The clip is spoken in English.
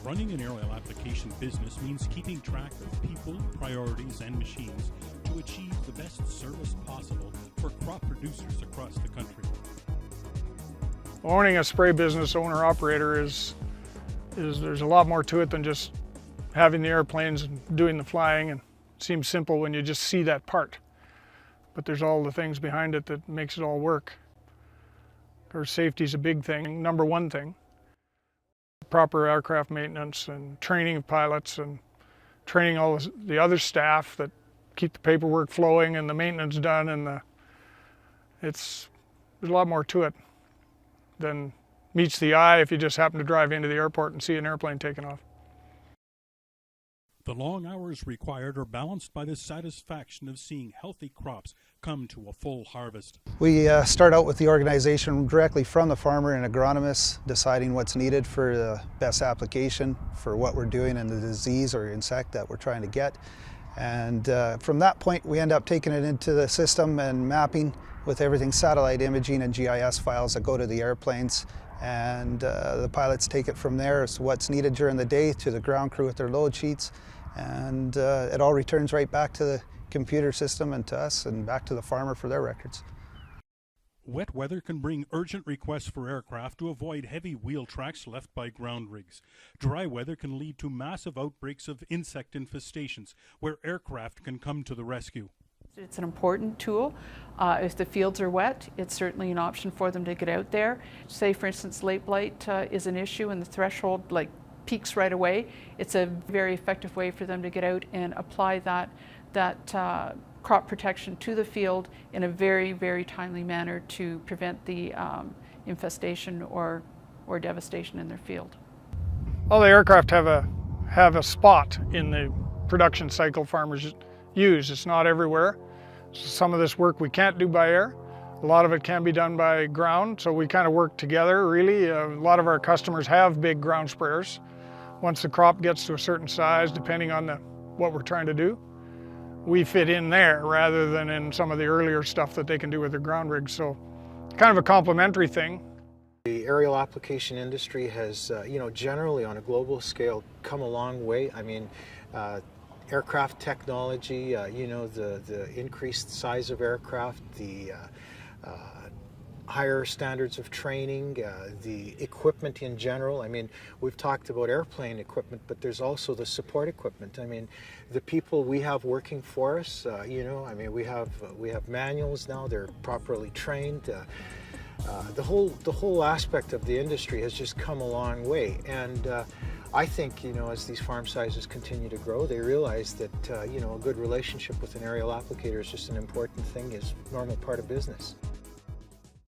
Running an aerial application business means keeping track of people, priorities, and machines to achieve the best service possible for crop producers across the country. Owning a spray business owner-operator is there's a lot more to it than just having the airplanes and doing the flying, and it seems simple when you just see that part. But there's all the things behind it that makes it all work. Our safety is a big thing, number one thing. Proper aircraft maintenance and training of pilots and training all the other staff that keep the paperwork flowing and the maintenance done, and there's a lot more to it than meets the eye if you just happen to drive into the airport and see an airplane taking off. The long hours required are balanced by the satisfaction of seeing healthy crops come to a full harvest. We start out with the organization directly from the farmer and agronomist, deciding what's needed for the best application for what we're doing and the disease or insect that we're trying to get. And from that point, we end up taking it into the system and mapping with everything satellite imaging and GIS files that go to the airplanes. And the pilots take it from there as what's needed during the day to the ground crew with their load sheets. And it all returns right back to the computer system and to us and back to the farmer for their records. Wet weather can bring urgent requests for aircraft to avoid heavy wheel tracks left by ground rigs. Dry weather can lead to massive outbreaks of insect infestations where aircraft can come to the rescue. It's an important tool. If the fields are wet, it's certainly an option for them to get out there. Say, for instance, late blight is an issue and the threshold peaks right away. It's a very effective way for them to get out and apply that crop protection to the field in a very, very timely manner to prevent the infestation or devastation in their field. All the aircraft have a spot in the production cycle farmers use. It's not everywhere. Some of this work we can't do by air. A lot of it can be done by ground, so we kind of work together, really. A lot of our customers have big ground sprayers. Once the crop gets to a certain size, depending on what we're trying to do, we fit in there rather than in some of the earlier stuff that they can do with their ground rigs. So kind of a complementary thing. The aerial application industry has, generally on a global scale, come a long way. I mean, aircraft technology, the increased size of aircraft, the higher standards of training, the equipment in general. I mean, we've talked about airplane equipment, but there's also the support equipment. I mean, the people we have working for us, we have manuals now, they're properly trained. The whole aspect of the industry has just come a long way. And I think, as these farm sizes continue to grow, they realize that, a good relationship with an aerial applicator is just an important thing, is a normal part of business.